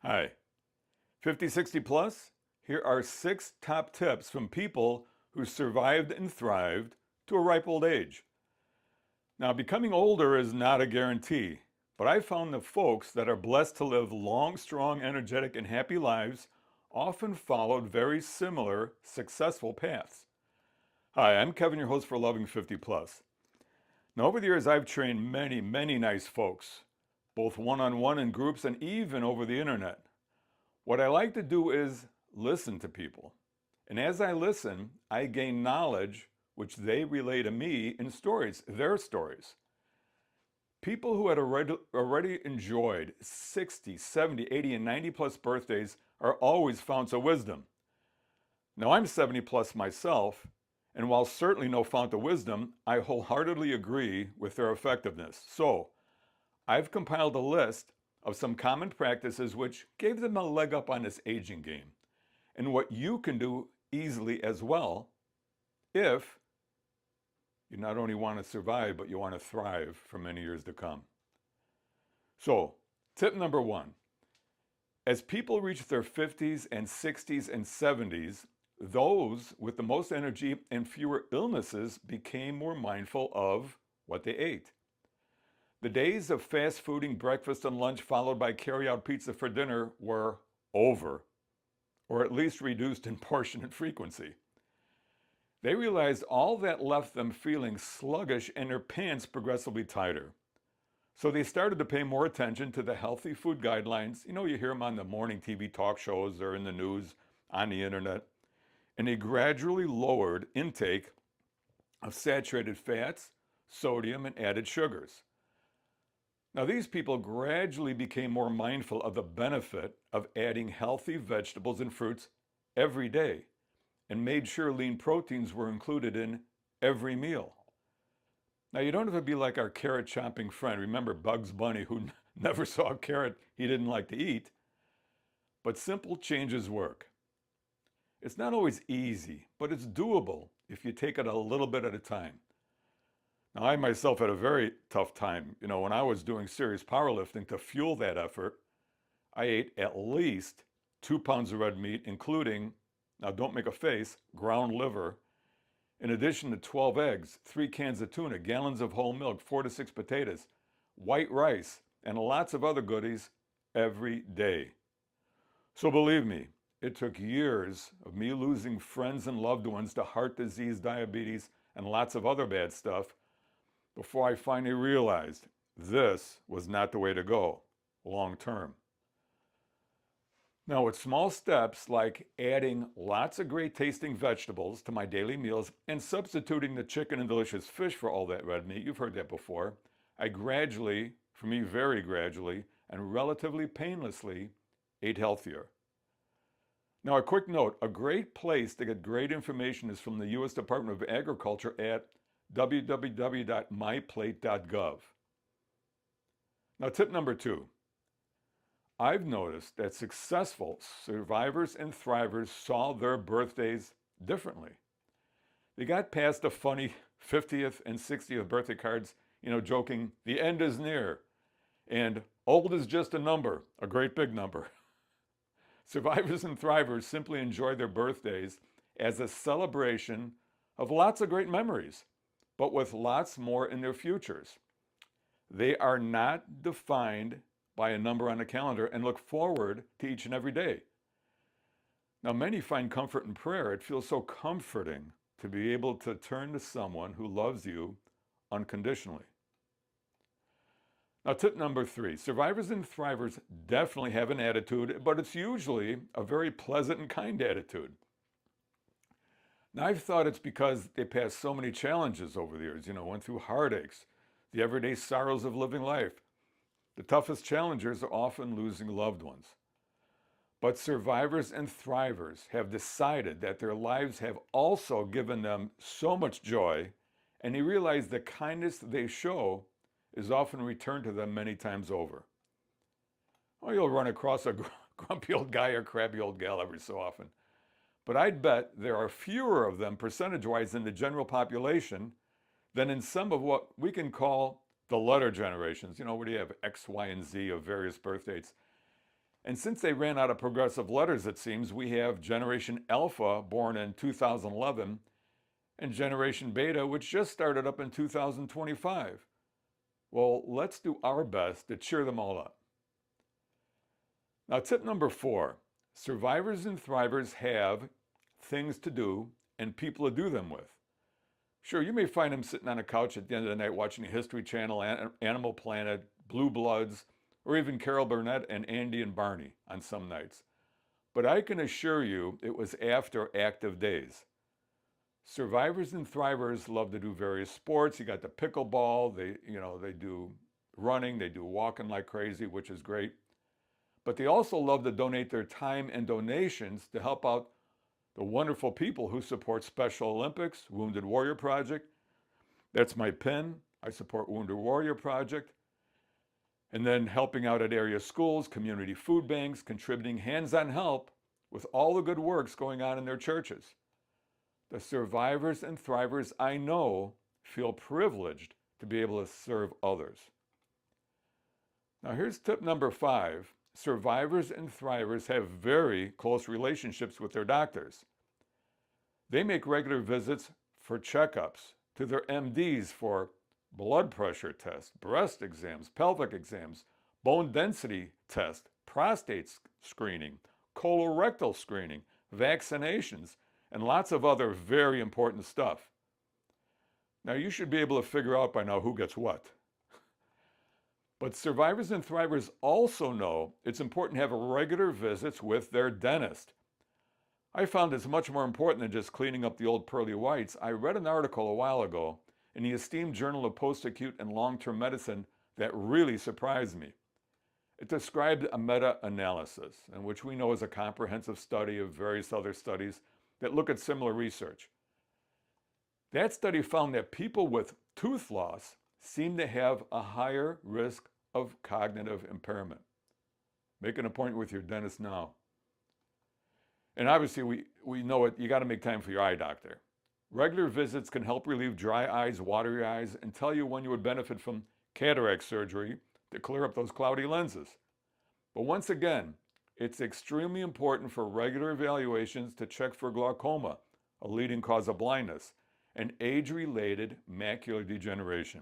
Hi, 50, 60 plus? Here are 6 top tips from people who survived and thrived to a ripe old age. Now, becoming older is not a guarantee, but I found that folks that are blessed to live long, strong, energetic, and happy lives often followed very similar successful paths. Hi, I'm Kevin, your host for Loving 50 Plus. Now, over the years, I've trained many, many nice folks, both one on one in groups and even over the internet. What I like to do is listen to people. And as I listen, I gain knowledge which they relay to me in stories, their stories. People who had already enjoyed 60, 70, 80, and 90 plus birthdays are always founts of wisdom. Now, I'm 70 plus myself, and while certainly no fount of wisdom, I wholeheartedly agree with their effectiveness. So, I've compiled a list of some common practices which gave them a leg up on this aging game, and what you can do easily as well if you not only want to survive, but you want to thrive for many years to come. So, tip number 1. As people reach their 50s and 60s and 70s, those with the most energy and fewer illnesses became more mindful of what they ate. The days of fast fooding breakfast and lunch followed by carry-out pizza for dinner were over, or at least reduced in portion and frequency. They realized all that left them feeling sluggish and their pants progressively tighter. So they started to pay more attention to the healthy food guidelines. You know, you hear them on the morning TV talk shows or in the news, on the internet. And they gradually lowered intake of saturated fats, sodium, and added sugars. Now, these people gradually became more mindful of the benefit of adding healthy vegetables and fruits every day and made sure lean proteins were included in every meal. Now, you don't have to be like our carrot chomping friend. Remember Bugs Bunny, who never saw a carrot he didn't like to eat? But simple changes work. It's not always easy, but it's doable if you take it a little bit at a time. Now, I myself had a very tough time. You know, when I was doing serious powerlifting to fuel that effort, I ate at least 2 pounds of red meat, including, now don't make a face, ground liver, in addition to 12 eggs, 3 cans of tuna, gallons of whole milk, 4 to 6 potatoes, white rice, and lots of other goodies every day. So believe me, it took years of me losing friends and loved ones to heart disease, diabetes, and lots of other bad stuff before I finally realized this was not the way to go long term. Now, with small steps like adding lots of great tasting vegetables to my daily meals and substituting the chicken and delicious fish for all that red meat, you've heard that before, I gradually, for me very gradually, and relatively painlessly ate healthier. Now, a quick note, a great place to get great information is from the U.S. Department of Agriculture at www.myplate.gov. Now, tip number 2. I've noticed that successful survivors and thrivers saw their birthdays differently. They got past the funny 50th and 60th birthday cards, joking, the end is near, and old is just a number, a great big number. Survivors and thrivers simply enjoy their birthdays as a celebration of lots of great memories, but with lots more in their futures. They are not defined by a number on a calendar and look forward to each and every day. Now, many find comfort in prayer. It feels so comforting to be able to turn to someone who loves you unconditionally. Now, tip number 3, survivors and thrivers definitely have an attitude, but it's usually a very pleasant and kind attitude. Now, I've thought it's because they passed so many challenges over the years, went through heartaches, the everyday sorrows of living life. The toughest challenges are often losing loved ones. But survivors and thrivers have decided that their lives have also given them so much joy, and they realize the kindness they show is often returned to them many times over. Well, you'll run across a grumpy old guy or crabby old gal every so often. But I'd bet there are fewer of them percentage-wise in the general population than in some of what we can call the letter generations. Where do you have X, Y, and Z of various birth dates? And since they ran out of progressive letters, it seems, we have Generation Alpha, born in 2011, and Generation Beta, which just started up in 2025. Well, let's do our best to cheer them all up. Now, tip number 4, survivors and thrivers have things to do and people to do them with. Sure, you may find them sitting on a couch at the end of the night watching the History Channel, Animal Planet, Blue Bloods, or even Carol Burnett and Andy and Barney on some nights. But I can assure you it was after active days. Survivors and thrivers love to do various sports. You got the pickleball, they do running, they do walking like crazy, which is great. But they also love to donate their time and donations to help out the wonderful people who support Special Olympics, Wounded Warrior Project. That's my pin. I support Wounded Warrior Project. And then helping out at area schools, community food banks, contributing hands-on help with all the good works going on in their churches. The survivors and thrivers I know feel privileged to be able to serve others. Now here's tip number 5. Survivors and thrivers have very close relationships with their doctors. They make regular visits for checkups to their MDs for blood pressure tests, breast exams, pelvic exams, bone density test, prostate screening, colorectal screening, vaccinations, and lots of other very important stuff. Now you should be able to figure out by now who gets what. But survivors and thrivers also know it's important to have regular visits with their dentist. I found it's much more important than just cleaning up the old pearly whites. I read an article a while ago in the esteemed Journal of Post-Acute and Long-Term Medicine that really surprised me. It described a meta-analysis, in which we know is a comprehensive study of various other studies that look at similar research. That study found that people with tooth loss seem to have a higher risk of cognitive impairment. Make an appointment with your dentist now. And obviously we know it, you got to make time for your eye doctor. Regular visits can help relieve dry eyes, watery eyes, and tell you when you would benefit from cataract surgery to clear up those cloudy lenses. But once again, it's extremely important for regular evaluations to check for glaucoma, a leading cause of blindness, and age-related macular degeneration.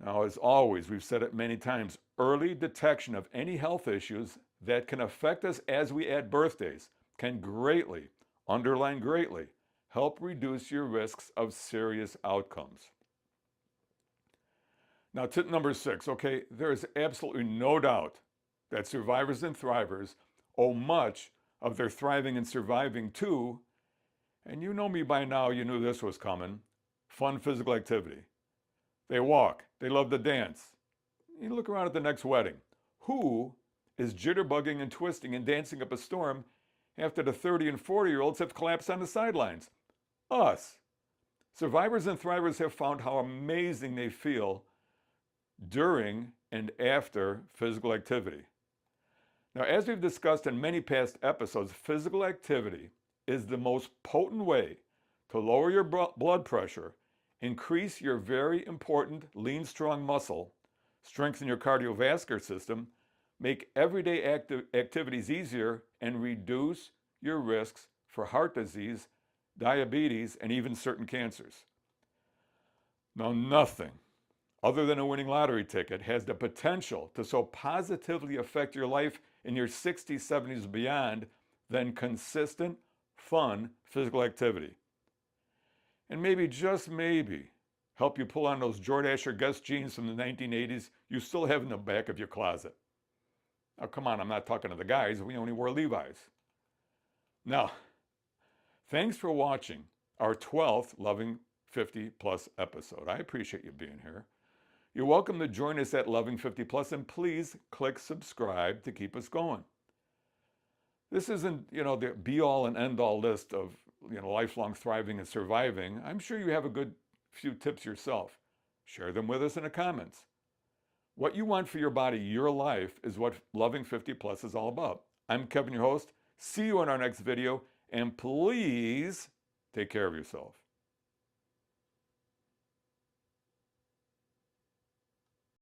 Now, as always, we've said it many times, early detection of any health issues that can affect us as we add birthdays can greatly, underline greatly, help reduce your risks of serious outcomes. Now, tip number 6, okay, there is absolutely no doubt that survivors and thrivers owe much of their thriving and surviving to, and you know me by now, you knew this was coming, fun physical activity. They walk, they love to dance. You look around at the next wedding. Who is jitterbugging and twisting and dancing up a storm after the 30 and 40-year-olds have collapsed on the sidelines? Us. Survivors and thrivers have found how amazing they feel during and after physical activity. Now, as we've discussed in many past episodes, physical activity is the most potent way to lower your blood pressure, increase your very important lean, strong muscle, strengthen your cardiovascular system, make everyday activities easier, and reduce your risks for heart disease, diabetes, and even certain cancers. Now, nothing other than a winning lottery ticket has the potential to so positively affect your life in your 60s, 70s, and beyond than consistent, fun physical activity. And maybe, just maybe, help you pull on those Jordache Guess jeans from the 1980s you still have in the back of your closet. Now, come on, I'm not talking to the guys. We only wore Levi's. Now, thanks for watching our 12th Loving 50 Plus episode. I appreciate you being here. You're welcome to join us at Loving 50 Plus, and please click subscribe to keep us going. This isn't, the be-all and end-all list of, lifelong thriving and surviving. I'm sure you have a good few tips yourself. Share them with us in the comments. What you want for your body, your life, is what Loving 50 Plus is all about. I'm Kevin, your host. See you in our next video, and please take care of yourself.